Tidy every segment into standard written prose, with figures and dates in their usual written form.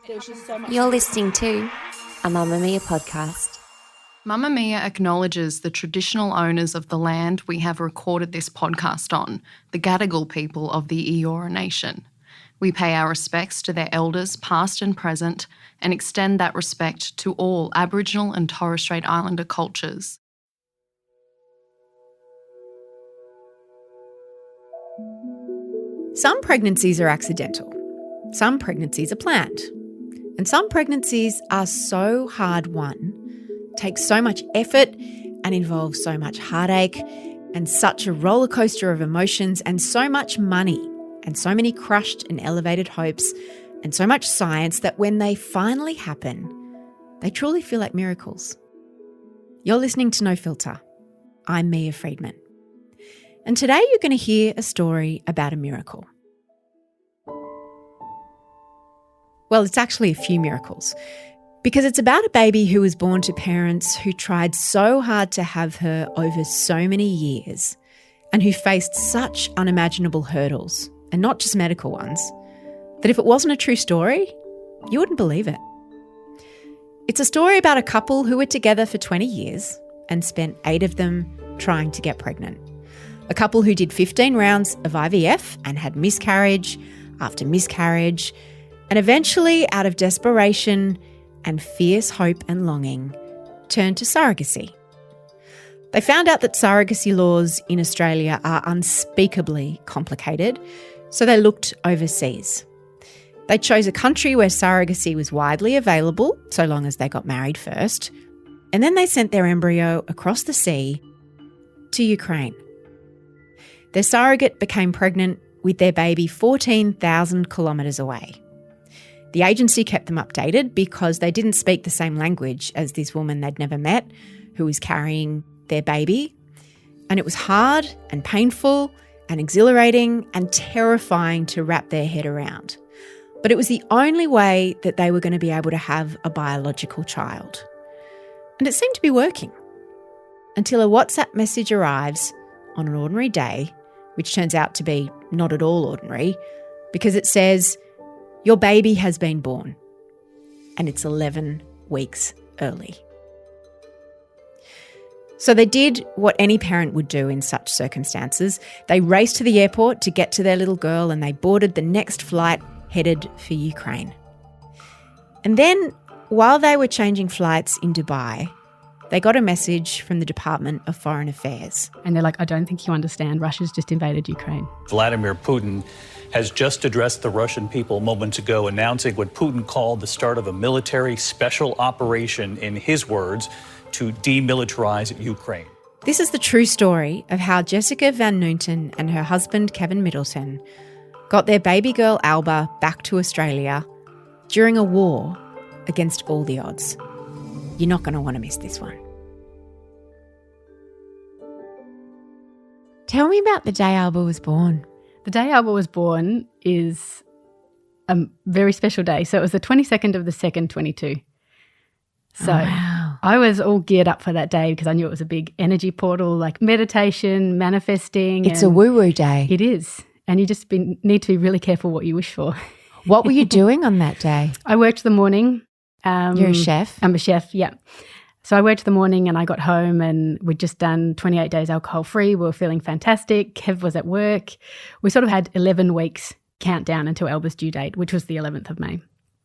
There's just so much. You're listening to a Mamamia podcast. Mamamia acknowledges the traditional owners of the land we have recorded this podcast on, the Gadigal people of the Eora Nation. We pay our respects to their elders, past and present, and extend that respect to all Aboriginal and Torres Strait Islander cultures. Some pregnancies are accidental. Some pregnancies are planned. And some pregnancies are so hard-won, take so much effort and involve so much heartache and such a roller coaster of emotions and so much money and so many crushed and elevated hopes and so much science that when they finally happen, they truly feel like miracles. You're listening to No Filter. I'm Mia Friedman. And today you're going to hear a story about a miracle. Well, it's actually a few miracles, because it's about a baby who was born to parents who tried so hard to have her over so many years and who faced such unimaginable hurdles, and not just medical ones, that if it wasn't a true story, you wouldn't believe it. It's a story about a couple who were together for 20 years and spent 8 of them trying to get pregnant. A couple who did 15 rounds of IVF and had miscarriage after miscarriage, and eventually, out of desperation and fierce hope and longing, turned to surrogacy. They found out that surrogacy laws in Australia are unspeakably complicated, so they looked overseas. They chose a country where surrogacy was widely available, so long as they got married first, and then they sent their embryo across the sea to Ukraine. Their surrogate became pregnant with their baby 14,000 kilometres away. The agency kept them updated because they didn't speak the same language as this woman they'd never met who was carrying their baby. And it was hard and painful and exhilarating and terrifying to wrap their head around. But it was the only way that they were going to be able to have a biological child. And it seemed to be working until a WhatsApp message arrives on an ordinary day, which turns out to be not at all ordinary, because it says, "Your baby has been born," and it's 11 weeks early. So they did what any parent would do in such circumstances. They raced to the airport to get to their little girl, and they boarded the next flight headed for Ukraine. And then, while they were changing flights in Dubai, they got a message from the Department of Foreign Affairs. And they're like, "I don't think you understand. Russia's just invaded Ukraine." Vladimir Putin has just addressed the Russian people moments ago, announcing what Putin called the start of a military special operation, in his words, to demilitarize Ukraine. This is the true story of how Jessica van Nooten and her husband Kevin Middleton got their baby girl Alba back to Australia during a war against all the odds. You're not going to want to miss this one. Tell me about the day Alba was born. The day Alba was born is a very special day. So it was the 22nd of the 2nd, 22. So wow. I was all geared up for that day because I knew it was a big energy portal, like meditation, manifesting. It's a woo-woo day. It is. And you just need to be really careful what you wish for. What were you doing on that day? I worked the morning. You're a chef? I'm a chef, yeah. So I worked the morning and I got home and we'd just done 28 days alcohol-free. We were feeling fantastic. Kev was at work. We sort of had 11 weeks countdown until Alba's due date, which was the 11th of May.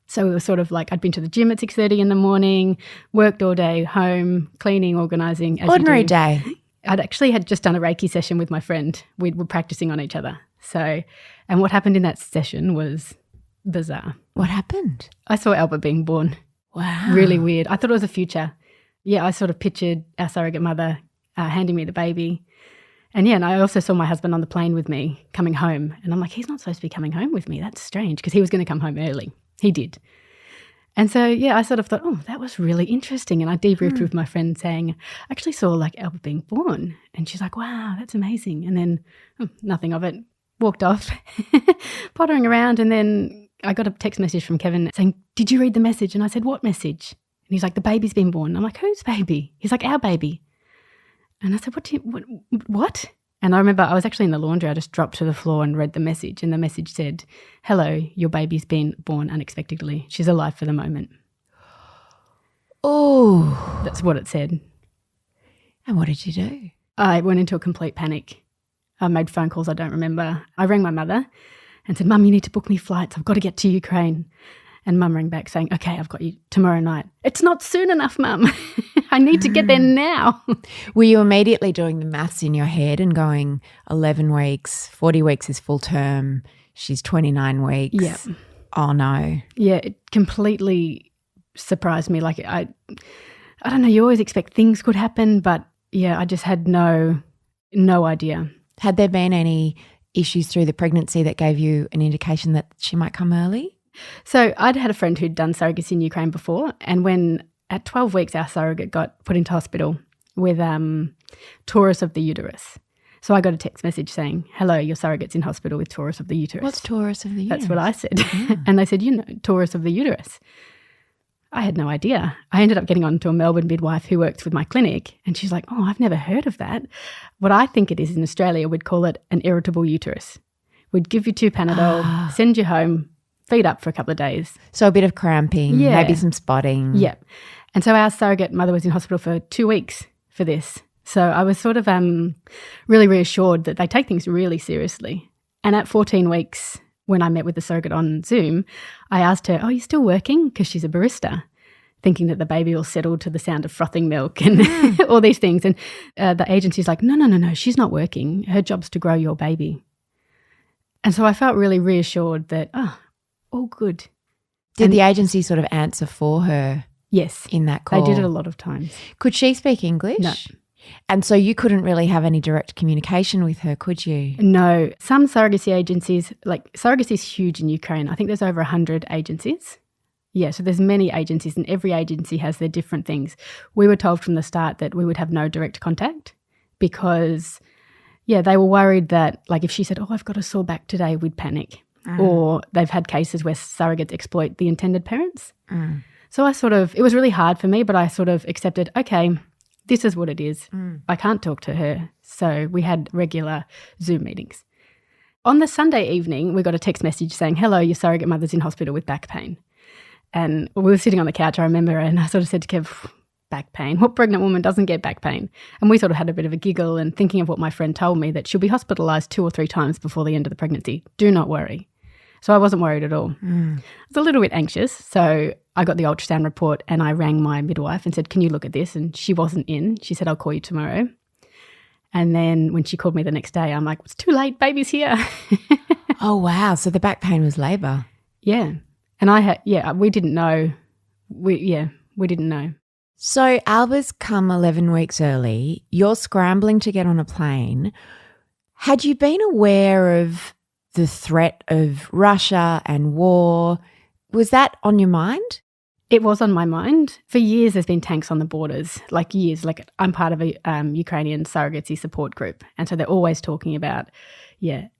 So we were sort of like, I'd been to the gym at 6:30 in the morning, worked all day, home, cleaning, organising. Ordinary day. I'd actually had just done a Reiki session with my friend. We were practicing on each other. So, and what happened in that session was bizarre. What happened? I saw Alba being born. Wow. Really weird. I thought it was a future. Yeah, I sort of pictured our surrogate mother handing me the baby. And yeah, and I also saw my husband on the plane with me coming home. And I'm like, he's not supposed to be coming home with me. That's strange, because he was going to come home early. He did. And so, yeah, I sort of thought, oh, that was really interesting. And I debriefed with my friend saying, I actually saw like Alba being born. And she's like, wow, that's amazing. And then nothing of it. Walked off, pottering around. And then I got a text message from Kevin saying, did you read the message? And I said, what message? And he's like, the baby's been born. I'm like, whose baby? He's like, our baby. And I said, what? And I remember I was actually in the laundry. I just dropped to the floor and read the message, and the message said, "Hello, your baby's been born unexpectedly. She's alive for the moment." Oh. That's what it said. And what did you do? I went into a complete panic. I made phone calls I don't remember. I rang my mother and said, "Mum, you need to book me flights. I've got to get to Ukraine." And Mum rang back saying, "Okay, I've got you tomorrow night." "It's not soon enough, Mum. I need to get there now." Were you immediately doing the maths in your head and going 11 weeks, 40 weeks is full term, she's 29 weeks? Yeah. Oh, no. Yeah, it completely surprised me. Like, I don't know, you always expect things could happen, but yeah, I just had no idea. Had there been any issues through the pregnancy that gave you an indication that she might come early? So I'd had a friend who'd done surrogacy in Ukraine before, and when at 12 weeks our surrogate got put into hospital with Torres of the uterus. So I got a text message saying, "Hello, your surrogate's in hospital with Torres of the uterus." What's Torres of the uterus? That's what I said. Yeah. And they said, Torres of the uterus. I had no idea. I ended up getting on to a Melbourne midwife who works with my clinic, and she's like, "Oh, I've never heard of that. What I think it is in Australia, we'd call it an irritable uterus. We'd give you 2 Panadol, send you home, feed up for a couple of days." So a bit of cramping, Yeah. maybe some spotting. Yeah. And so our surrogate mother was in hospital for 2 weeks for this. So I was sort of really reassured that they take things really seriously. And at 14 weeks, when I met with the surrogate on Zoom, I asked her, "Oh, you still working?" Because she's a barista, thinking that the baby will settle to the sound of frothing milk and all these things. And the agency's like, no, she's not working. Her job's to grow your baby. And so I felt really reassured that, all good. Did the agency sort of answer for her? Yes. In that call? They did it a lot of times. Could she speak English? No. And so you couldn't really have any direct communication with her, could you? No. Some surrogacy agencies, like surrogacy is huge in Ukraine. I think there's over 100 agencies. Yeah, so there's many agencies, and every agency has their different things. We were told from the start that we would have no direct contact because, they were worried that, like, if she said, "Oh, I've got a sore back today," we'd panic. Or they've had cases where surrogates exploit the intended parents. So it was really hard for me, but I sort of accepted, okay, this is what it is. I can't talk to her. So we had regular Zoom meetings. On the Sunday evening, we got a text message saying, "Hello, your surrogate mother's in hospital with back pain." And we were sitting on the couch, I remember, and I sort of said to Kev, "Back pain? What pregnant woman doesn't get back pain?" And we sort of had a bit of a giggle and thinking of what my friend told me, that she'll be hospitalised 2 or 3 times before the end of the pregnancy. Do not worry. So I wasn't worried at all. I was a little bit anxious. So I got the ultrasound report and I rang my midwife and said, "Can you look at this?" And she wasn't in. She said, "I'll call you tomorrow." And then when she called me the next day, I'm like, "It's too late. Baby's here." Oh, wow. So the back pain was labour. Yeah. And we didn't know. We didn't know. So Alba's come 11 weeks early. You're scrambling to get on a plane. Had you been aware of the threat of Russia and war? Was that on your mind? It was on my mind. For years there's been tanks on the borders, like years. Like I'm part of a Ukrainian surrogacy support group, and so they're always talking about,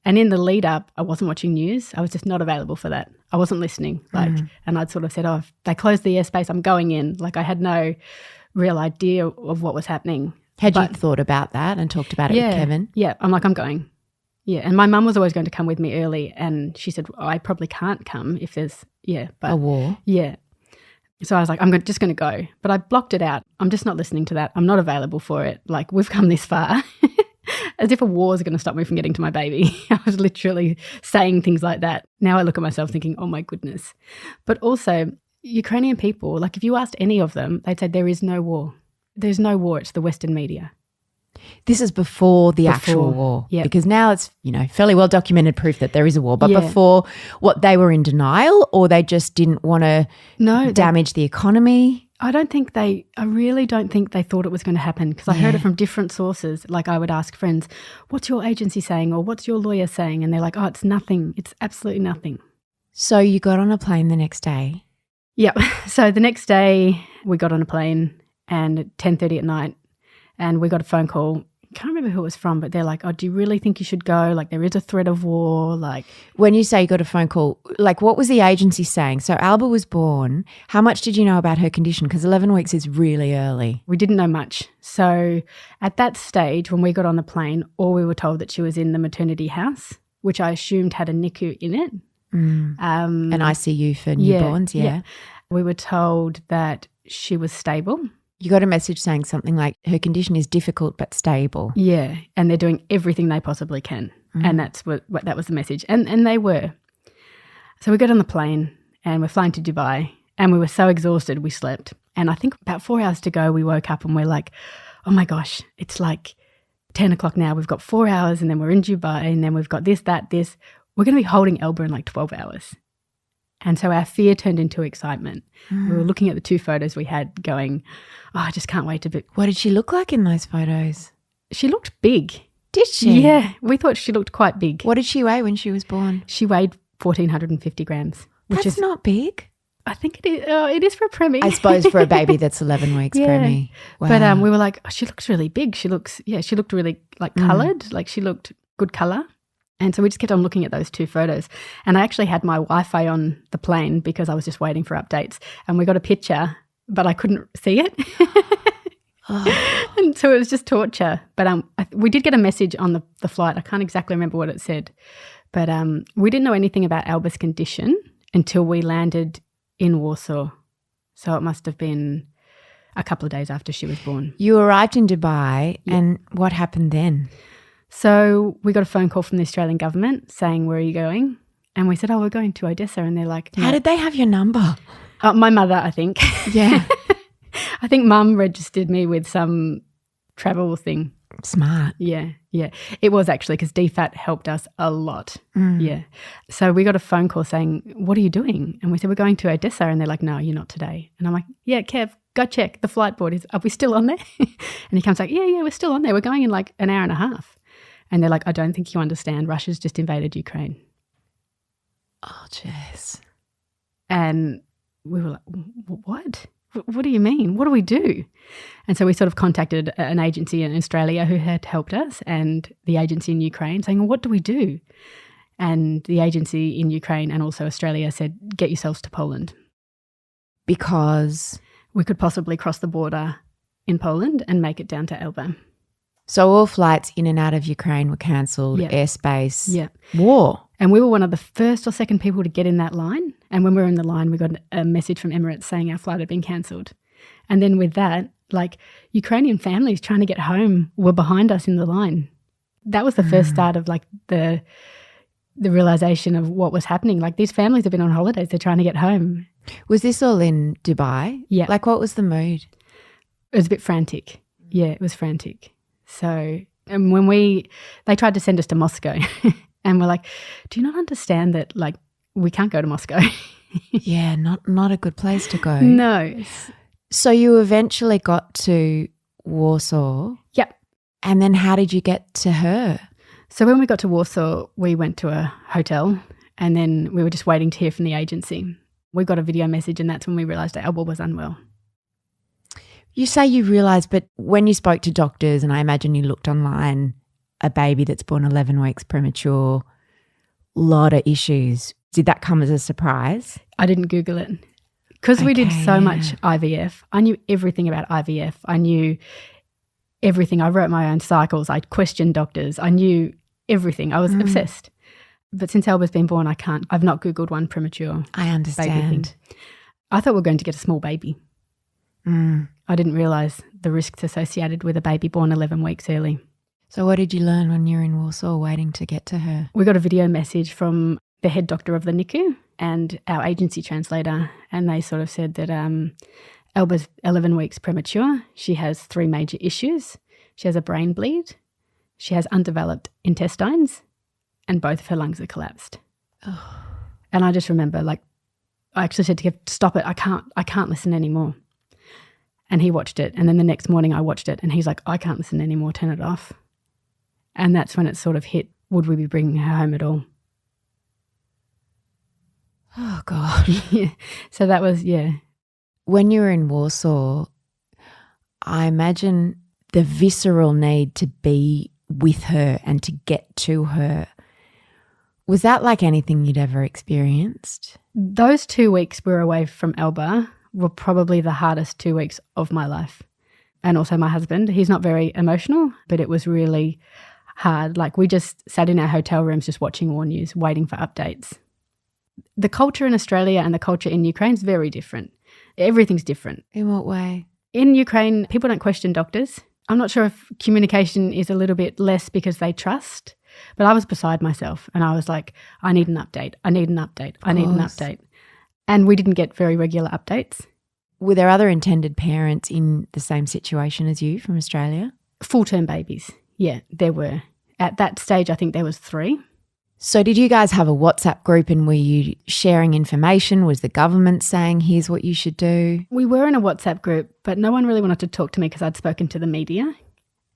And in the lead up, I wasn't watching news. I was just not available for that. I wasn't listening. And I'd sort of said, "Oh, if they closed the airspace, I'm going in." Like I had no real idea of what was happening. Had you thought about that and talked about it with Kevin? Yeah, I'm like, I'm going. Yeah, and my mum was always going to come with me early, and she said, "I probably can't come if there's a war." Yeah. So I was like, just going to go. But I blocked it out. I'm just not listening to that. I'm not available for it. Like, we've come this far. As if a war is going to stop me from getting to my baby. I was literally saying things like that. Now I look at myself thinking, oh my goodness. But also, Ukrainian people, like if you asked any of them, they'd say there is no war. There's no war. It's the Western media. This is before the actual war. Yep. Because now it's, fairly well documented proof that there is a war. But before, what, they were in denial, or they just didn't want to damage the economy? I really don't think they thought it was going to happen, because I heard it from different sources. Like I would ask friends, "What's your agency saying?" or "What's your lawyer saying?" And they're like, "Oh, it's nothing. It's absolutely nothing." So you got on a plane the next day? Yeah. So the next day we got on a plane, and at 10:30 at night, and we got a phone call. can't remember who it was from, but they're like, oh, do you really think you should go? Like, there is a threat of war. Like, when you say you got a phone call, like, what was the agency saying? So Alba was born. How much did you know about her condition? Because 11 weeks is really early. we didn't know much. So at that stage, when we got on the plane, all we were told that she was in the maternity house, which I assumed had a NICU in it. An ICU for newborns, yeah. We were told that she was stable. You got a message saying something like her condition is difficult but stable. Yeah, and they're doing everything they possibly can. And that's what that was the message. And they were. So we got on the plane and we're flying to Dubai and we were so exhausted we slept. And I think about 4 hours to go we woke up and we're like, oh my gosh, it's like 10 o'clock now. We've got 4 hours and then we're in Dubai and then we've got this, that, this. We're going to be holding Alba in like 12 hours. And so our fear turned into excitement. We were looking at the 2 photos we had going, oh, I just can't wait to be. What did she look like in those photos? She looked big. Did she? Yeah, we thought she looked quite big. What did she weigh when she was born? She weighed 1,450 grams. Which That's is not big. I think it is for a preemie. I suppose for a baby that's 11 weeks preemie. Wow. But we were like, oh, she looks really big. She looked really like coloured. Like she looked good colour. And so we just kept on looking at those 2 photos. And I actually had my Wi-Fi on the plane because I was just waiting for updates. And we got a picture, but I couldn't see it. And so it was just torture. But we did get a message on the flight. I can't exactly remember what it said. But we didn't know anything about Alba's condition until we landed in Warsaw. So it must have been a couple of days after she was born. You arrived in Dubai and what happened then? So we got a phone call from the Australian government saying, where are you going? And we said, oh, we're going to Odessa. And they're like, no. How did they have your number? My mother, I think. Yeah. I think Mum registered me with some travel thing. Smart. Yeah. It was actually because DFAT helped us a lot. Yeah. So we got a phone call saying, what are you doing? And we said, we're going to Odessa. And they're like, no, you're not today. And I'm like, yeah, Kev, go check. The flight board are we still on there? And he comes like, yeah, we're still on there. We're going in like an hour and a half. And they're like, I don't think you understand. Russia's just invaded Ukraine. Oh, jeez. And we were like, what? What do you mean? What do we do? And so we sort of contacted an agency in Australia who had helped us and the agency in Ukraine saying, well, what do we do? And the agency in Ukraine and also Australia said, get yourselves to Poland. Because? We could possibly cross the border in Poland and make it down to Alba. So all flights in and out of Ukraine were cancelled, airspace, war. And we were one of the first or second people to get in that line. And when we were in the line, we got a message from Emirates saying our flight had been cancelled. And then with that, like Ukrainian families trying to get home were behind us in the line. That was the first start of like the realisation of what was happening. Like these families have been on holidays, they're trying to get home. Was this all in Dubai? Yeah. Like what was the mood? It was a bit frantic. Yeah, it was frantic. So, and when they tried to send us to Moscow and we're like, do you not understand that like we can't go to Moscow? Yeah, not a good place to go. No. So you eventually got to Warsaw. Yep. And then how did you get to her? So when we got to Warsaw, we went to a hotel and then we were just waiting to hear from the agency. We got a video message and that's when we realised that Alba was unwell. You say you realised, but when you spoke to doctors, and I imagine you looked online, a baby that's born 11 weeks premature, lot of issues. Did that come as a surprise? I didn't Google it. Because we did so much IVF. I knew everything about IVF. I knew everything. I wrote my own cycles. I questioned doctors. I knew everything. I was obsessed. But since Alba's been born, I've not Googled one premature I understand. baby thing. I thought we were going to get a small baby. I didn't realise the risks associated with a baby born 11 weeks early. So what did you learn when you were in Warsaw waiting to get to her? We got a video message from the head doctor of the NICU and our agency translator, and they sort of said that Alba's 11 weeks premature. She has 3 major issues. She has a brain bleed, she has undeveloped intestines, and both of her lungs are collapsed. Oh. And I just remember, like, I actually said to Kev, stop it, I can't listen anymore. And he watched it. And then the next morning I watched it and he's like, I can't listen anymore, turn it off. And that's when it sort of hit, would we be bringing her home at all? Oh, God. Yeah. So that was, When you were in Warsaw, I imagine the visceral need to be with her and to get to her. Was that like anything you'd ever experienced? Those 2 weeks we were away from Alba were probably the hardest 2 weeks of my life. And also my husband. He's not very emotional, but it was really hard. Like we just sat in our hotel rooms just watching war news, waiting for updates. The culture in Australia and the culture in Ukraine is very different. Everything's different. In what way? In Ukraine, people don't question doctors. I'm not sure if communication is a little bit less because they trust, but I was beside myself and I was like, I need an update. I need an update. I need an update. And we didn't get very regular updates. Were there other intended parents in the same situation as you from Australia? Full-term babies. Yeah, there were. At that stage, I think there was 3. So did you guys have a WhatsApp group and were you sharing information? Was the government saying, here's what you should do? We were in a WhatsApp group, but no one really wanted to talk to me because I'd spoken to the media.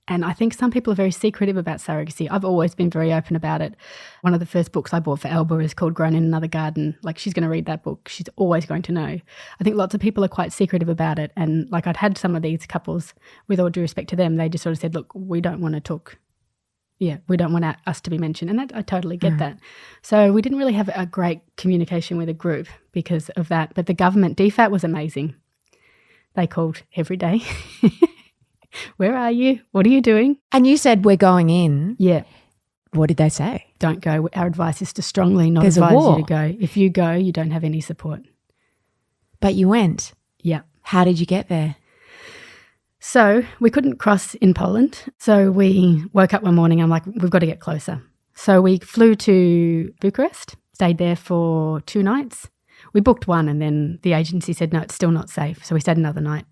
And I think some people are very secretive about surrogacy. I've always been very open about it. One of the first books I bought for Alba is called Grown in Another Garden. Like she's going to read that book. She's always going to know. I think lots of people are quite secretive about it. And like I'd had some of these couples, with all due respect to them, they just sort of said, look, we don't want to talk. Yeah, we don't want us to be mentioned. And that I totally get that. So we didn't really have a great communication with a group because of that. But the government, DFAT was amazing. They called every day. Where are you? What are you doing? And you said we're going in. Yeah. What did they say? Don't go. Our advice is to strongly not There's advise a war. you to go. If you go, you don't have any support. But you went. Yeah. How did you get there? So we couldn't cross in Poland. So we woke up one morning. I'm like, we've got to get closer. So we flew to Bucharest, stayed there for 2 nights. We booked one and then the agency said, no, it's still not safe. So we stayed another night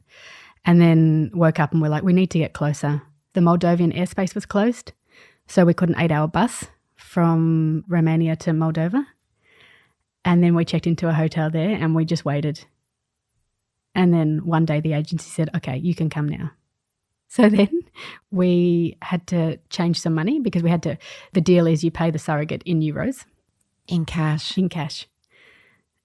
and then woke up and we're like, we need to get closer. The Moldovan airspace was closed. So we caught an 8-hour bus from Romania to Moldova. And then we checked into a hotel there and we just waited. And then one day the agency said, okay, you can come now. So then we had to change some money because the deal is you pay the surrogate in euros. In cash. In cash.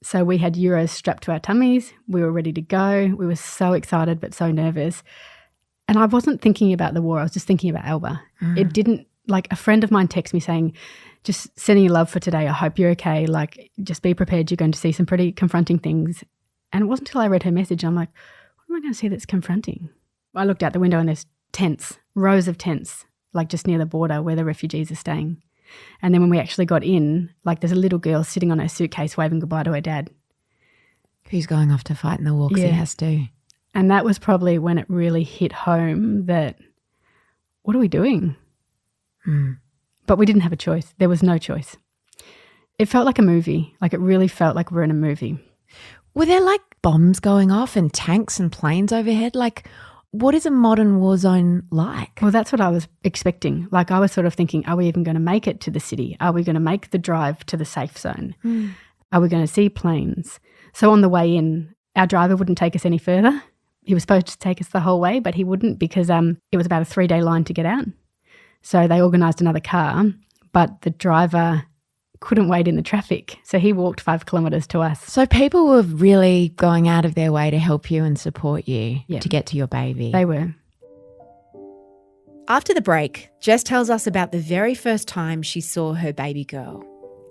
So we had euros strapped to our tummies. We were ready to go. We were so excited but so nervous. And I wasn't thinking about the war. I was just thinking about Alba. It didn't, like a friend of mine texted me saying, just sending you love for today. I hope you're okay. Like just be prepared. You're going to see some pretty confronting things. And it wasn't until I read her message, I'm like, what am I going to see that's confronting? I looked out the window and there's tents, rows of tents, like just near the border where the refugees are staying. And then when we actually got in, like there's a little girl sitting on her suitcase waving goodbye to her dad. Who's going off to fight in the war because he has to. And that was probably when it really hit home that, what are we doing? But we didn't have a choice. There was no choice. It felt like a movie. Like it really felt like we're in a movie. Were there like bombs going off and tanks and planes overhead? Like what is a modern war zone like? Well, that's what I was expecting. Like I was sort of thinking, are we even going to make it to the city? Are we going to make the drive to the safe zone? Are we going to see planes? So on the way in, our driver wouldn't take us any further. He was supposed to take us the whole way, but he wouldn't because it was about a 3-day line to get out. So they organised another car, but the driver couldn't wait in the traffic. So he walked 5 kilometres to us. So people were really going out of their way to help you and support you to get to your baby. They were. After the break, Jess tells us about the very first time she saw her baby girl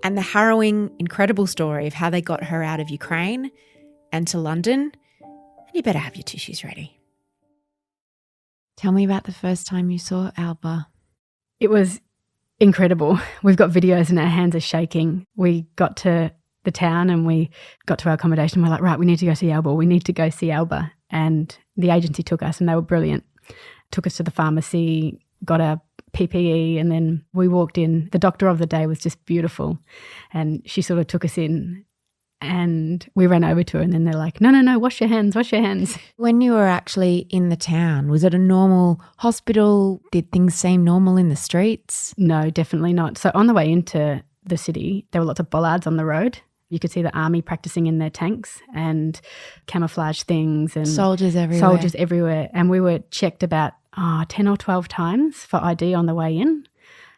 and the harrowing, incredible story of how they got her out of Ukraine and to London. And you better have your tissues ready. Tell me about the first time you saw Alba. It was incredible. We've got videos and our hands are shaking. We got to the town and we got to our accommodation. We're like, right, we need to go see Alba. We need to go see Alba. And the agency took us and they were brilliant. Took us to the pharmacy, got our PPE, and then we walked in. The doctor of the day was just beautiful. And she sort of took us in and we ran over to her and then they're like, no, wash your hands, wash your hands. When you were actually in the town, was it a normal hospital? Did things seem normal in the streets? No, definitely not. So on the way into the city, there were lots of bollards on the road. You could see the army practicing in their tanks and camouflage things. And soldiers everywhere. And we were checked about 10 or 12 times for ID on the way in.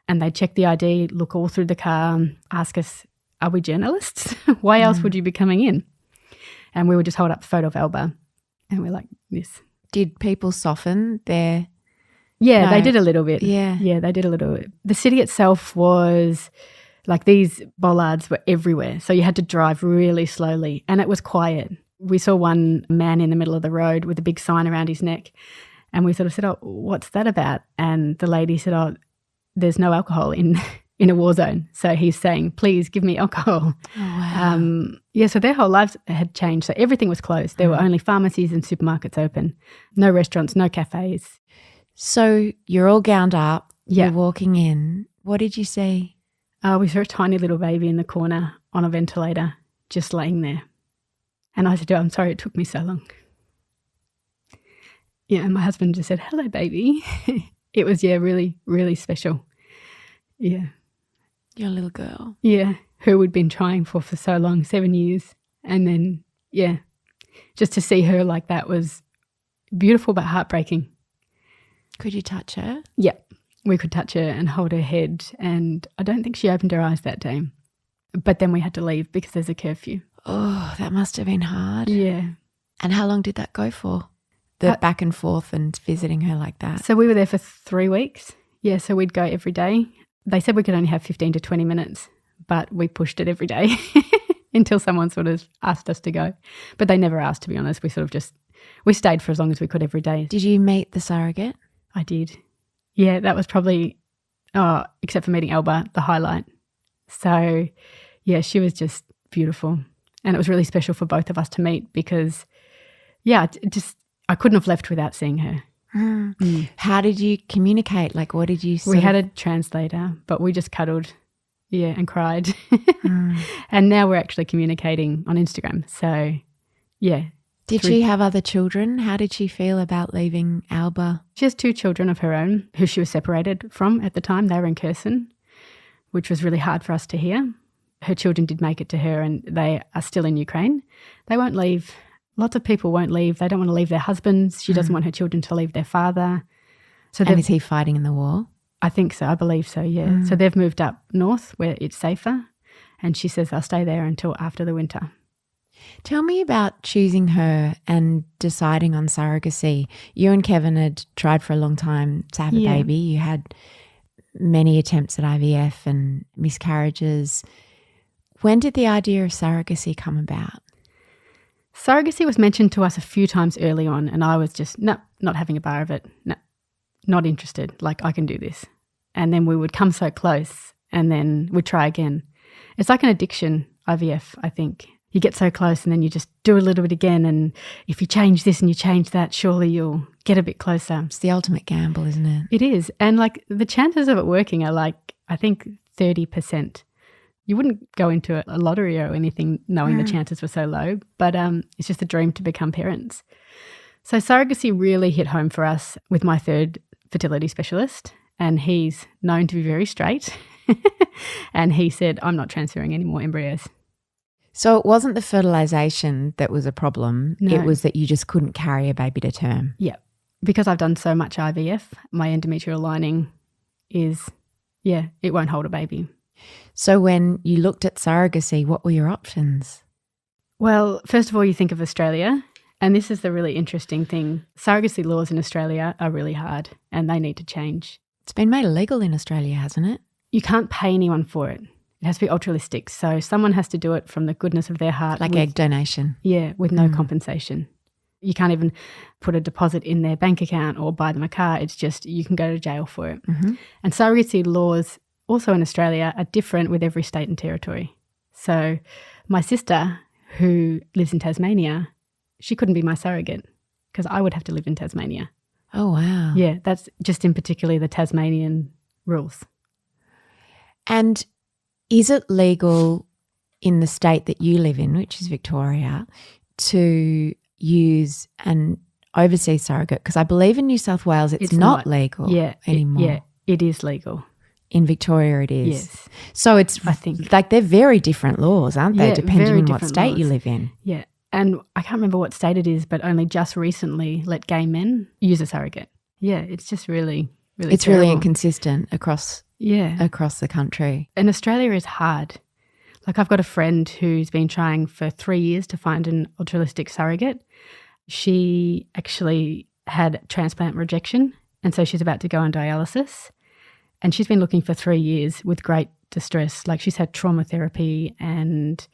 And they check the ID, look all through the car, ask us, are we journalists? Why else would you be coming in? And we would just hold up a photo of Alba and we're like, yes. Did people soften their Yeah, No. they did a little bit. Yeah. Yeah, they did a little bit. The city itself was like these bollards were everywhere. So you had to drive really slowly and it was quiet. We saw one man in the middle of the road with a big sign around his neck and we sort of said, oh, what's that about? And the lady said, oh, there's no alcohol in a war zone. So he's saying, please give me alcohol. Oh, wow. So their whole lives had changed. So everything was closed. There were only pharmacies and supermarkets open. No restaurants, no cafes. So you're all gowned up. Yeah. You're walking in. What did you see? We saw a tiny little baby in the corner on a ventilator just laying there. And I said to her, I'm sorry it took me so long. Yeah, and my husband just said, hello, baby. It was, really, really special. Yeah. Your little girl. Yeah, who we'd been trying for so long, 7 years. And then, just to see her like that was beautiful but heartbreaking. Could you touch her? Yeah, we could touch her and hold her head. And I don't think she opened her eyes that day. But then we had to leave because there's a curfew. Oh, that must have been hard. Yeah. And how long did that go for? The back and forth and visiting her like that? So we were there for 3 weeks. Yeah, so we'd go every day. They said we could only have 15 to 20 minutes, but we pushed it every day until someone sort of asked us to go. But they never asked, to be honest. We sort of we stayed for as long as we could every day. Did you meet the surrogate? I did. Yeah, that was probably, except for meeting Alba, the highlight. So, yeah, she was just beautiful. And it was really special for both of us to meet because, I couldn't have left without seeing her. How did you communicate? Like, what did you say? We had a translator, but we just cuddled, and cried. And now we're actually communicating on Instagram. So, yeah. Did she have other children? How did she feel about leaving Alba? She has 2 children of her own who she was separated from at the time. They were in Kherson, which was really hard for us to hear. Her children did make it to her and they are still in Ukraine. They won't leave. Lots of people won't leave. They don't want to leave their husbands. She doesn't want her children to leave their father. So and is he fighting in the war? I think so. I believe so, yeah. So they've moved up north where it's safer. And she says they'll stay there until after the winter. Tell me about choosing her and deciding on surrogacy. You and Kevin had tried for a long time to have a baby. You had many attempts at IVF and miscarriages. When did the idea of surrogacy come about? Surrogacy was mentioned to us a few times early on and I was just, no, not having a bar of it. No, not interested. Like, I can do this. And then we would come so close and then we'd try again. It's like an addiction, IVF, I think. You get so close and then you just do a little bit again and if you change this and you change that, surely you'll get a bit closer. It's the ultimate gamble, isn't it? It is. And like the chances of it working are like, I think 30%. You wouldn't go into a lottery or anything knowing the chances were so low, but it's just a dream to become parents. So surrogacy really hit home for us with my third fertility specialist and he's known to be very straight and he said, I'm not transferring any more embryos. So it wasn't the fertilisation that was a problem. No. It was that you just couldn't carry a baby to term. Yeah. Because I've done so much IVF, my endometrial lining is, it won't hold a baby. So when you looked at surrogacy, what were your options? Well, first of all, you think of Australia, and this is the really interesting thing. Surrogacy laws in Australia are really hard and they need to change. It's been made illegal in Australia, hasn't it? You can't pay anyone for it. It has to be altruistic. So someone has to do it from the goodness of their heart. Like egg donation. Yeah, with no compensation. You can't even put a deposit in their bank account or buy them a car. It's just you can go to jail for it. Mm-hmm. And surrogacy laws also in Australia are different with every state and territory. So my sister, who lives in Tasmania, she couldn't be my surrogate because I would have to live in Tasmania. Oh, wow. Yeah, that's just in particularly the Tasmanian rules. And is it legal in the state that you live in, which is Victoria, to use an overseas surrogate? Because I believe in New South Wales it's not legal anymore. It is legal. In Victoria it is. Yes. So it's, I think, like they're very different laws, aren't they, Yeah, depending very on what different state laws. you live in? Yeah. And I can't remember what state it is, but only just recently let gay men use a surrogate. Yeah, it's just really, really It's really terrible. inconsistent across the country. And Australia is hard. Like I've got a friend who's been trying for 3 years to find an altruistic surrogate. She actually had transplant rejection And so she's about to go on dialysis. And she's been looking for 3 years with great distress. Like, she's had trauma therapy and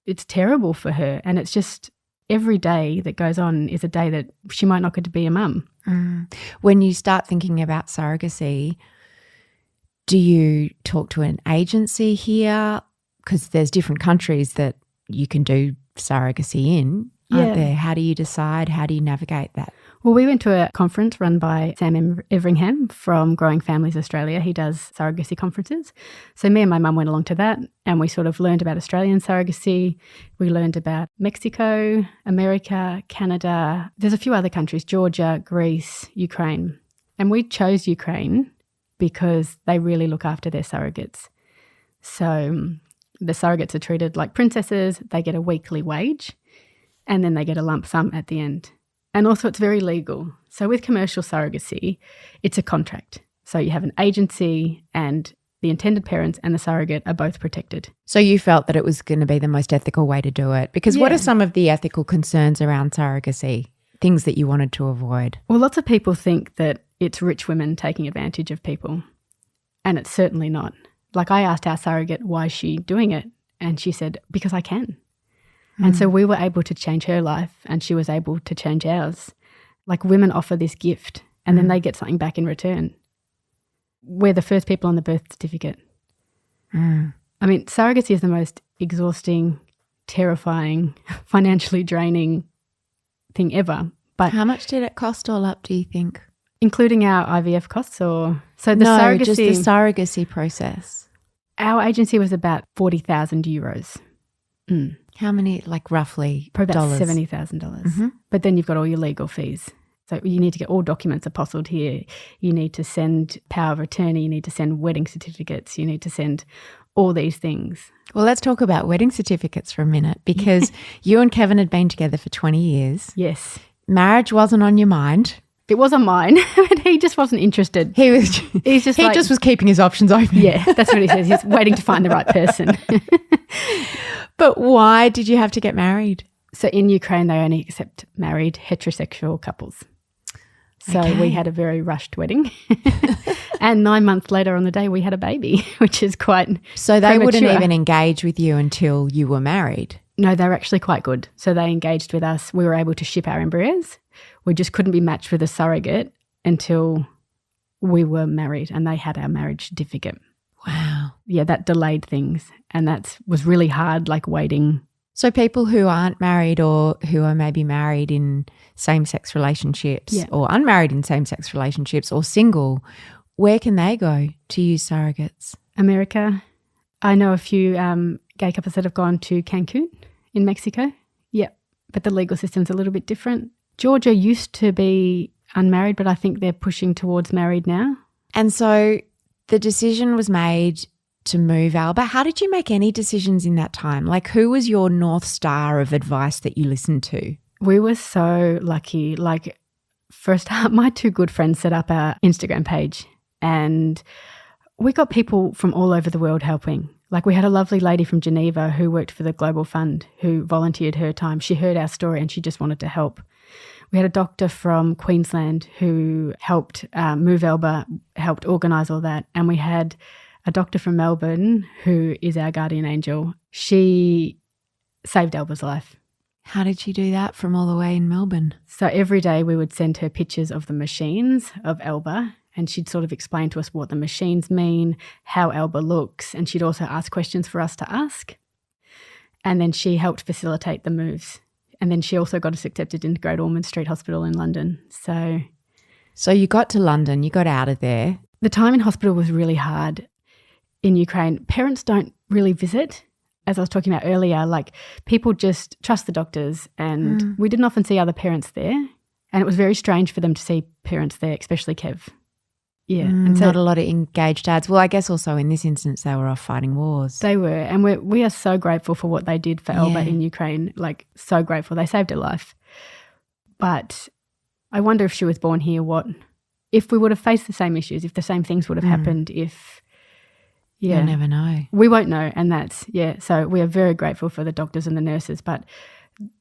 it's terrible for her. And it's just every day that goes on is a day that she might not get to be a mum. When you start thinking about surrogacy, do you talk to an agency here? Because there's different countries that you can do surrogacy in, aren't there? How do you decide? How do you navigate that? Well, we went to a conference run by Sam Everingham from Growing Families Australia. He does surrogacy conferences. So me and my mum went along to that, and we sort of learned about Australian surrogacy. We learned about Mexico, America, Canada. There's a few other countries, Georgia, Greece, Ukraine. And we chose Ukraine because they really look after their surrogates. So the surrogates are treated like princesses. They get a weekly wage, and then they get a lump sum at the end. And also it's very legal. So with commercial surrogacy, it's a contract. So you have an agency, and the intended parents and the surrogate are both protected. So you felt that it was going to be the most ethical way to do it. Because what are some of the ethical concerns around surrogacy, things that you wanted to avoid? Well, lots of people think that it's rich women taking advantage of people, and it's certainly not. Like, I asked our surrogate, why is she doing it? And she said, because I can. And so we were able to change her life, and she was able to change ours. Like, women offer this gift and then they get something back in return. We're the first people on the birth certificate. I mean, surrogacy is the most exhausting, terrifying, financially draining thing ever. But how much did it cost all up, do you think? Including our IVF costs, or just the surrogacy process. Our agency was about 40,000 euros. How many, like, roughly? Probably about dollars? $70,000. But then you've got all your legal fees. So you need to get all documents apostilled here. You need to send power of attorney. You need to send wedding certificates. You need to send all these things. Well, let's talk about wedding certificates for a minute, because you and Kevin had been together for 20 years. Yes. Marriage wasn't on your mind. It was on mine, but he just wasn't interested. He just was keeping his options open. Yeah, that's what he says. He's waiting to find the right person. But why did you have to get married? So in Ukraine, they only accept married heterosexual couples. So we had a very rushed wedding. And 9 months later on the day, we had a baby, which is quite So they premature. wouldn't even engage with you until you were married? No, they were actually quite good. So they engaged with us. We were able to ship our embryos. We just couldn't be matched with a surrogate until we were married, and they had our marriage certificate. Wow. Yeah, that delayed things, and that was really hard, like waiting. So people who aren't married, or who are maybe married in same-sex relationships, or unmarried in same-sex relationships, or single, where can they go to use surrogates? America. I know a few gay couples that have gone to Cancun in Mexico. Yeah, but the legal system's a little bit different. Georgia used to be unmarried, but I think they're pushing towards married now. And so the decision was made to move Alba. How did you make any decisions in that time? Like, who was your North Star of advice that you listened to? We were so lucky. Like, first, my two good friends set up our Instagram page, and we got people from all over the world helping. Like, we had a lovely lady from Geneva who worked for the Global Fund who volunteered her time. She heard our story and she just wanted to help. We had a doctor from Queensland who helped move Alba, helped organise all that. And we had a doctor from Melbourne who is our guardian angel. She saved Alba's life. How did she do that from all the way in Melbourne? So every day we would send her pictures of the machines of Alba, and she'd sort of explain to us what the machines mean, how Alba looks, and she'd also ask questions for us to ask. And then she helped facilitate the moves. And then she also got us accepted into Great Ormond Street Hospital in London. So you got to London, you got out of there. The time in hospital was really hard in Ukraine. Parents don't really visit. As I was talking about earlier, like, people just trust the doctors, and we didn't often see other parents there. And it was very strange for them to see parents there, especially Kev. Yeah. And so, not a lot of engaged dads. Well, I guess also in this instance they were off fighting wars. They were. And we are so grateful for what they did for Alba in Ukraine. Like, so grateful. They saved her life. But I wonder if she was born here, if we would have faced the same issues, if the same things would have happened, if... Yeah. You'll never know. We won't know, and so we are very grateful for the doctors and the nurses, but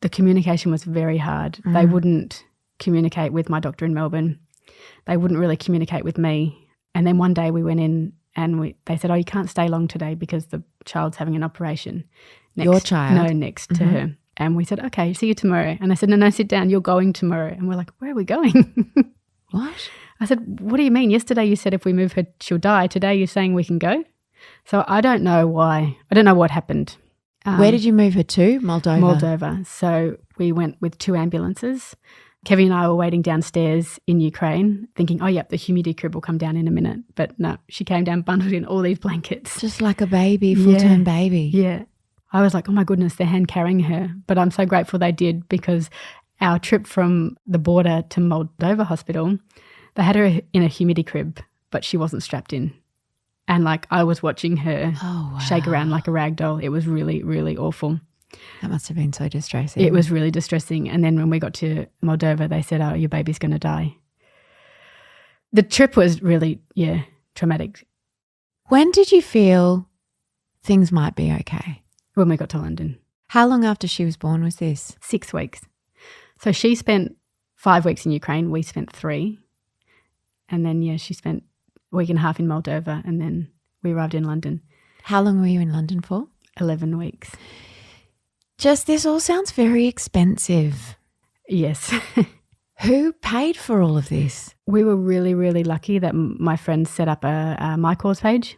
the communication was very hard. They wouldn't communicate with my doctor in Melbourne. They wouldn't really communicate with me. And then one day we went in and they said, oh, you can't stay long today because the child's having an operation. Your child? No, next to her. And we said, okay, see you tomorrow. And they said, no, sit down. You're going tomorrow. And we're like, where are we going? What? I said, what do you mean? Yesterday you said if we move her, she'll die. Today you're saying we can go? So I don't know why. I don't know what happened. Where did you move her to? Moldova? Moldova. So we went with 2 ambulances. Kevin and I were waiting downstairs in Ukraine thinking, oh, yep, the humidity crib will come down in a minute. But no, she came down bundled in all these blankets. Just like a baby, full-term baby. Yeah. I was like, oh, my goodness, they're hand carrying her. But I'm so grateful they did because our trip from the border to Moldova hospital, they had her in a humidity crib, but she wasn't strapped in. And like I was watching her shake around like a rag doll. It was really, really awful. That must have been so distressing. It was really distressing. And then when we got to Moldova, they said, oh, your baby's going to die. The trip was really, traumatic. When did you feel things might be okay? When we got to London. How long after she was born was this? 6 weeks. So she spent 5 weeks in Ukraine. We spent 3. And then, she spent a week and a half in Moldova and then we arrived in London. How long were you in London for? 11 weeks. This all sounds very expensive. Yes. Who paid for all of this? We were really, really lucky that my friends set up a My Cause page.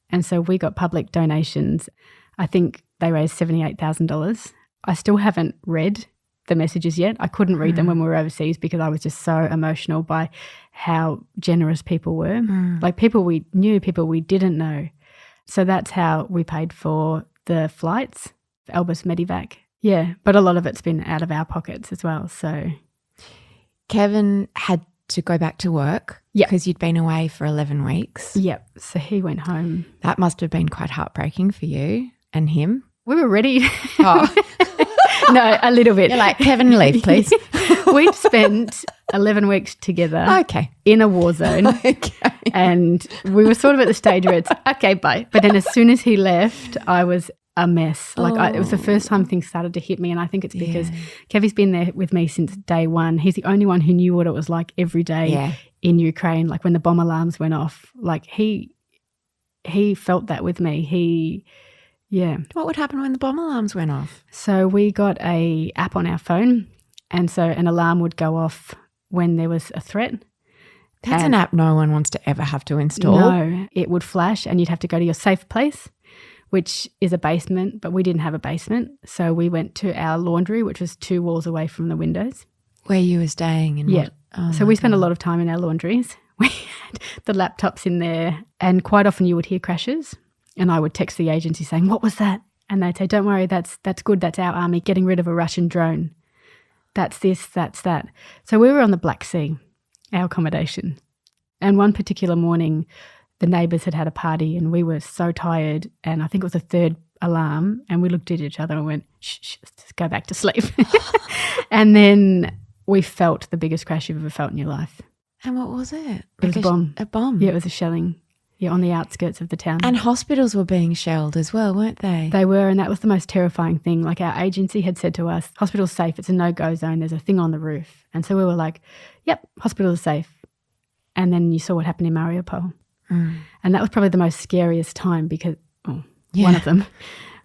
And so we got public donations. I think they raised $78,000. I still haven't read the messages yet. I couldn't read them when we were overseas because I was just so emotional by how generous people were. Like people we knew, people we didn't know. So that's how we paid for the flights, Alba's Medivac. Yeah, but a lot of it's been out of our pockets as well. So Kevin had to go back to work because you'd been away for 11 weeks. Yep. So he went home. That must have been quite heartbreaking for you and him. We were ready. Oh. No, a little bit. You're like, Kevin, leave, please. We'd spent 11 weeks together in a war zone. And we were sort of at the stage where it's, okay, bye. But then as soon as he left, I was a mess. It was the first time things started to hit me. And I think it's because Kevy's been there with me since day one. He's the only one who knew what it was like every day in Ukraine. Like when the bomb alarms went off, like he felt that with me. What would happen when the bomb alarms went off? So we got a app on our phone and so an alarm would go off when there was a threat. That's an app no one wants to ever have to install. No, it would flash and you'd have to go to your safe place, which is a basement, but we didn't have a basement. So we went to our laundry, which was 2 walls away from the windows. Where you were staying? And So we spent a lot of time in our laundries. We had the laptops in there and quite often you would hear crashes. And I would text the agency saying, what was that? And they'd say, don't worry, that's good. That's our army getting rid of a Russian drone. That's this, that's that. So we were on the Black Sea, our accommodation. And one particular morning, the neighbours had a party and we were so tired. And I think it was the 3rd alarm. And we looked at each other and went, shh, let's go back to sleep. And then we felt the biggest crash you've ever felt in your life. And what was it? It was a bomb. A bomb? Yeah, it was a shelling. Yeah, on the outskirts of the town. And hospitals were being shelled as well, weren't they? They were, and that was the most terrifying thing. Like our agency had said to us, hospital's safe, it's a no-go zone, there's a thing on the roof. And so we were like, yep, hospital is safe. And then you saw what happened in Mariupol. And that was probably the most scariest time because, one of them,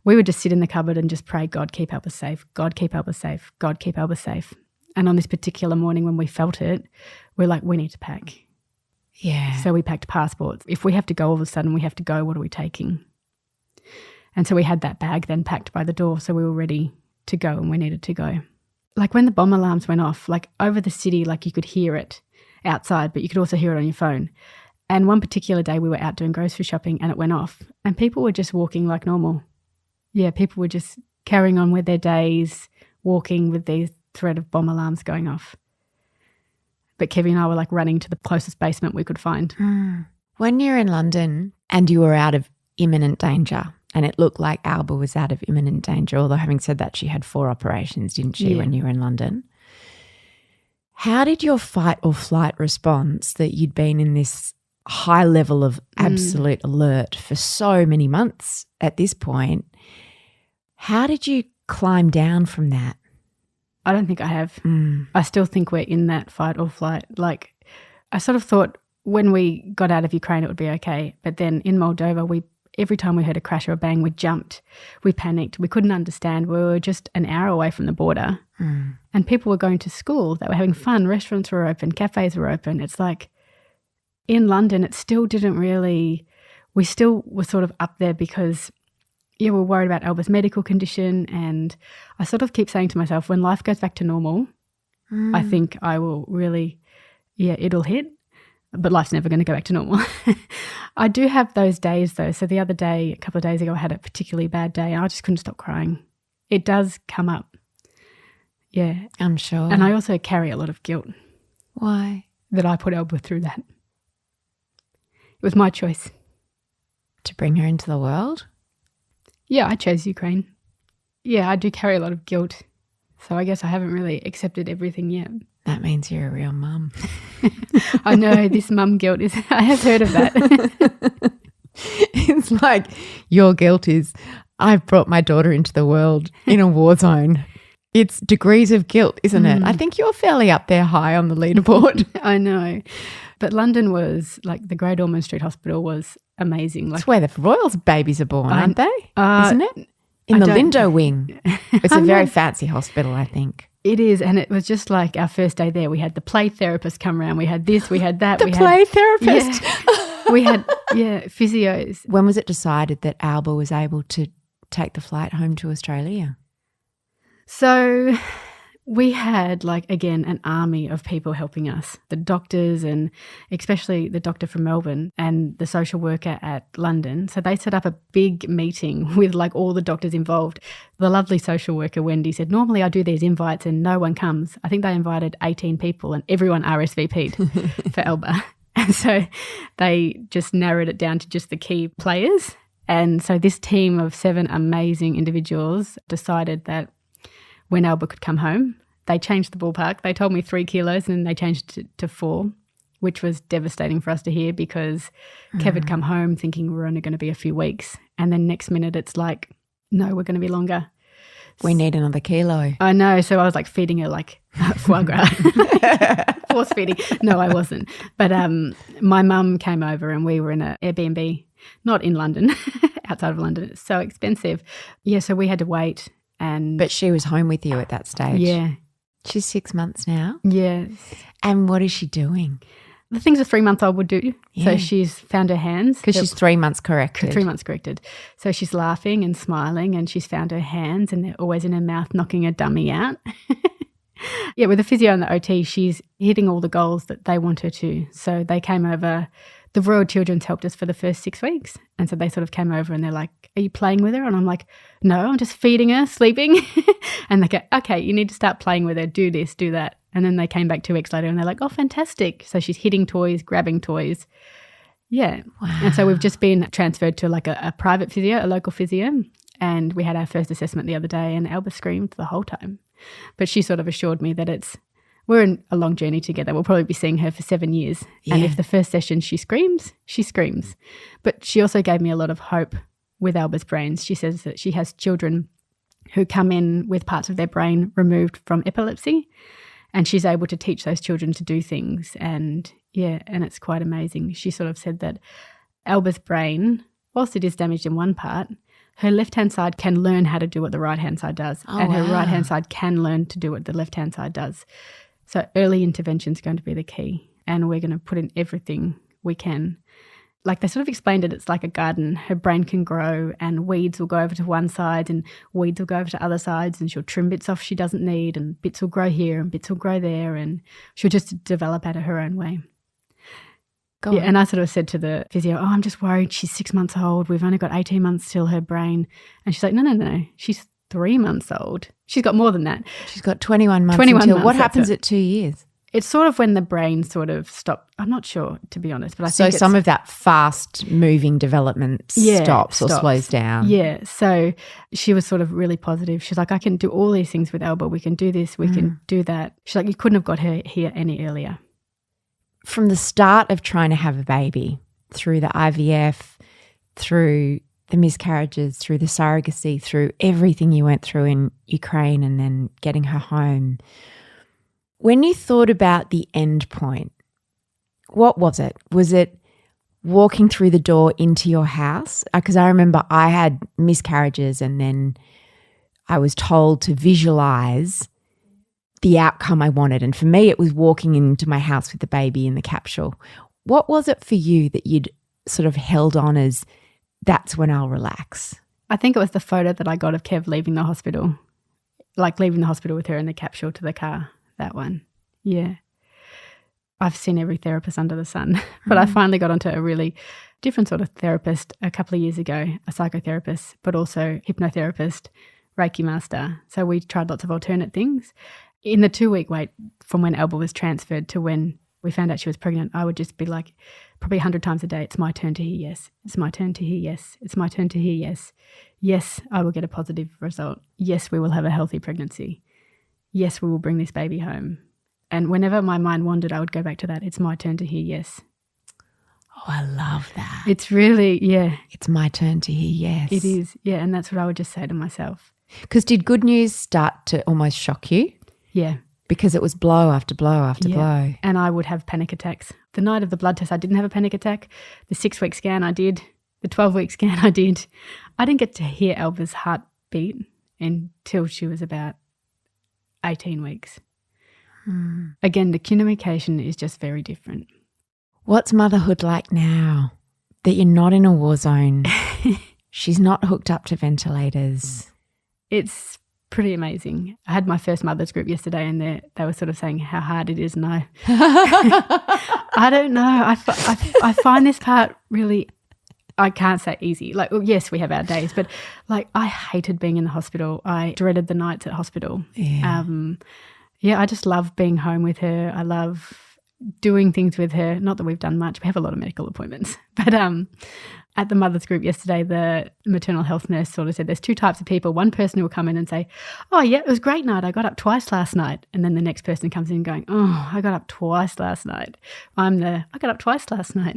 we would just sit in the cupboard and just pray, God, keep Alba safe, God, keep Alba safe, God, keep Alba safe. And on this particular morning when we felt it, we're like, we need to pack. Yeah. So we packed passports. If we have to go all of a sudden, we have to go, what are we taking? And so we had that bag then packed by the door, so we were ready to go and we needed to go. Like when the bomb alarms went off, like over the city, like you could hear it outside, but you could also hear it on your phone. And one particular day we were out doing grocery shopping and it went off and people were just walking like normal. Yeah, people were just carrying on with their days, walking with the threat of bomb alarms going off. But Kevin and I were like running to the closest basement we could find. When you're in London and you were out of imminent danger, and it looked like Alba was out of imminent danger, although having said that, she had 4 operations, didn't she, when you were in London? How did your fight or flight response that you'd been in this high level of absolute alert for so many months at this point, how did you climb down from that? I don't think I have. I still think we're in that fight or flight. Like I sort of thought when we got out of Ukraine it would be okay. But then in Moldova, every time we heard a crash or a bang, we jumped. We panicked. We couldn't understand. We were just an hour away from the border. And people were going to school. They were having fun. Restaurants were open. Cafes were open. It's like in London, it still didn't really – we still were sort of up there because, yeah, we're worried about Alba's medical condition. And I sort of keep saying to myself, when life goes back to normal, I think I will really – yeah, it'll hit. But life's never going to go back to normal. I do have those days though. So the other day, a couple of days ago, I had a particularly bad day and I just couldn't stop crying. It does come up. Yeah. I'm sure. And I also carry a lot of guilt. Why? That I put Alba through that. It was my choice. To bring her into the world? Yeah, I chose Ukraine. Yeah, I do carry a lot of guilt. So I guess I haven't really accepted everything yet. That means you're a real mum. I know, this mum guilt is, I have heard of that. It's like your guilt is, I've brought my daughter into the world in a war zone. It's degrees of guilt, isn't it? I think you're fairly up there high on the leaderboard. I know. But London was, like the Great Ormond Street Hospital was amazing. It's where the royals' babies are born, aren't they? Isn't it? In the Lindo wing. It's a very fancy hospital, I think. It is, and it was just like our first day there. We had the play therapist come around. We had this, we had that. Play therapist? Yeah, we had, physios. When was it decided that Alba was able to take the flight home to Australia? So we had, again, an army of people helping us, the doctors and especially the doctor from Melbourne and the social worker at London. So they set up a big meeting with all the doctors involved. The lovely social worker, Wendy, said, normally I do these invites and no one comes. I think they invited 18 people and everyone RSVP'd for Alba. And so they just narrowed it down to just the key players. And so this team of 7 amazing individuals decided that when Alba could come home, they changed the ballpark. They told me 3 kilos and then they changed it to 4, which was devastating for us to hear because Kev had come home thinking we're only going to be a few weeks. And then next minute it's like, no, we're going to be longer. We need another kilo. I know. So I was feeding her foie gras, force feeding. No, I wasn't. But my mum came over and we were in an Airbnb, not in London, outside of London. It's so expensive. Yeah, so we had to wait. But she was home with you at that stage. Yeah. She's 6 months now. Yes. And what is she doing? The things a 3-month-old would do. Yeah. So she's found her hands. Because she's 3 months corrected. 3 months corrected. So she's laughing and smiling and she's found her hands and they're always in her mouth knocking a dummy out. Yeah, with the physio and the OT, she's hitting all the goals that they want her to. So they came over. The Royal Children's helped us for the first 6 weeks. And so they sort of came over and they're like, are you playing with her? And I'm like, no, I'm just feeding her, sleeping. And they go, okay, you need to start playing with her, do this, do that. And then they came back 2 weeks later and they're like, oh, fantastic. So she's hitting toys, grabbing toys. Yeah. Wow. And so we've just been transferred to a private physio, a local physio. And we had our first assessment the other day and Alba screamed the whole time. But she sort of assured me that we're in a long journey together. We'll probably be seeing her for 7 years. Yeah. And if the first session she screams, she screams. But she also gave me a lot of hope with Alba's brains. She says that she has children who come in with parts of their brain removed from epilepsy and she's able to teach those children to do things. And it's quite amazing. She sort of said that Alba's brain, whilst it is damaged in one part, her left-hand side can learn how to do what the right-hand side does. Her right-hand side can learn to do what the left-hand side does. So early intervention is going to be the key and we're going to put in everything we can. They sort of explained it, it's like a garden. Her brain can grow and weeds will go over to one side and weeds will go over to other sides and she'll trim bits off she doesn't need and bits will grow here and bits will grow there and she'll just develop out of her own way. And I sort of said to the physio, I'm just worried she's 6 months old. We've only got 18 months till her brain. And she's like, no. She's 3 months old. She's got more than that. She's got 21 months until what happens at 2 years? It's sort of when the brain sort of stops. I'm not sure, to be honest. But I think some of that fast-moving development stops or slows down. Yeah. So she was sort of really positive. She's like, I can do all these things with Alba. We can do this. We can do that. She's like, you couldn't have got her here any earlier. From the start of trying to have a baby, through the IVF, through the miscarriages, through the surrogacy, through everything you went through in Ukraine and then getting her home, when you thought about the end point, what was it? Was it walking through the door into your house? Because I remember I had miscarriages and then I was told to visualize the outcome I wanted. And for me, it was walking into my house with the baby in the capsule. What was it for you that you'd sort of held on as that's when I'll relax? I think it was the photo that I got of Kev leaving the hospital, like leaving the hospital with her in the capsule to the car, that one. Yeah. I've seen every therapist under the sun, but I finally got onto a really different sort of therapist a couple of years ago, a psychotherapist, but also hypnotherapist, Reiki master. So we tried lots of alternate things. In the 2-week wait from when Alba was transferred to when we found out she was pregnant, I would just be like probably 100 times a day, it's my turn to hear yes. It's my turn to hear yes. It's my turn to hear yes. Yes, I will get a positive result. Yes, we will have a healthy pregnancy. Yes, we will bring this baby home. And whenever my mind wandered, I would go back to that. It's my turn to hear yes. Oh, I love that. It's really, yeah. It's my turn to hear yes. It is, yeah. And that's what I would just say to myself. Because did good news start to almost shock you? Yeah. Because it was blow after blow after blow. And I would have panic attacks. The night of the blood test, I didn't have a panic attack. The 6-week scan, I did. The 12-week scan, I did. I didn't get to hear Alba's heartbeat until she was about 18 weeks. Again, the communication is just very different. What's motherhood like now that you're not in a war zone? She's not hooked up to ventilators. It's pretty amazing. I had my first mother's group yesterday and they were sort of saying how hard it is. And I don't know. I find this part really, I can't say easy. Like, well, yes, we have our days, but like I hated being in the hospital. I dreaded the nights at hospital. Yeah, I just love being home with her. I love doing things with her. Not that we've done much. We have a lot of medical appointments. But at the mother's group yesterday, the maternal health nurse sort of said there's 2 types of people. One person who will come in and say, oh, yeah, it was a great night. I got up twice last night. And then the next person comes in going, oh, I got up twice last night. I got up twice last night.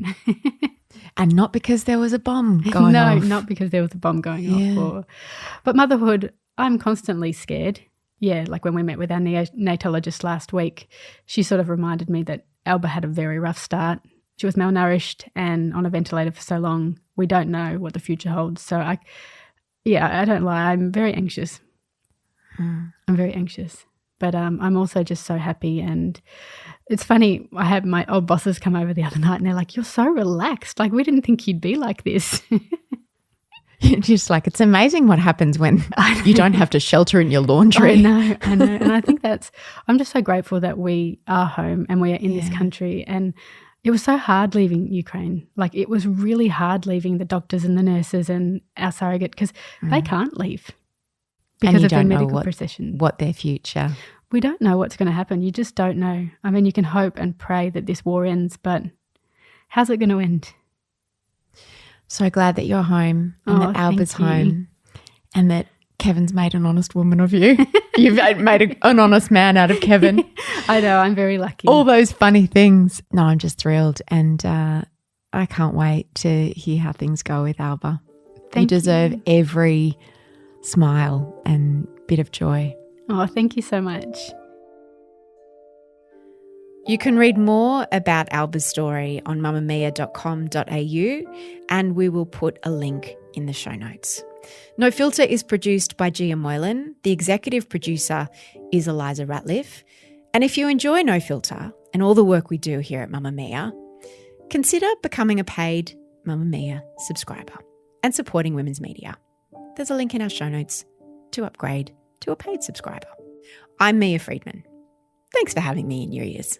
And not because there was a bomb going off. No, not because there was a bomb going off. But motherhood, I'm constantly scared. Yeah, like when we met with our neonatologist last week, she sort of reminded me that Alba had a very rough start. She was malnourished and on a ventilator for so long. We don't know what the future holds. So I don't lie. I'm very anxious. I'm very anxious. But I'm also just so happy. And it's funny, I had my old bosses come over the other night and they're like, you're so relaxed. Like, we didn't think you'd be like this. Just like, it's amazing what happens when you don't have to shelter in your laundry. I know. And I think I'm just so grateful that we are home and we are in this country. And it was so hard leaving Ukraine. Like, it was really hard leaving the doctors and the nurses and our surrogate because they can't leave because of the medical procession. What their future. We don't know what's going to happen. You just don't know. I mean, you can hope and pray that this war ends, but how's it going to end? So glad that you're home and that Alba's home and that Kevin's made an honest woman of you. You've made an honest man out of Kevin. I know, I'm very lucky. All those funny things. No, I'm just thrilled and I can't wait to hear how things go with Alba. You deserve every smile and bit of joy. Oh, thank you so much. You can read more about Alba's story on mamamia.com.au and we will put a link in the show notes. No Filter is produced by Gia Moylan. The executive producer is Eliza Ratliff. And if you enjoy No Filter and all the work we do here at Mamamia, consider becoming a paid Mamamia subscriber and supporting women's media. There's a link in our show notes to upgrade to a paid subscriber. I'm Mia Friedman. Thanks for having me in your ears.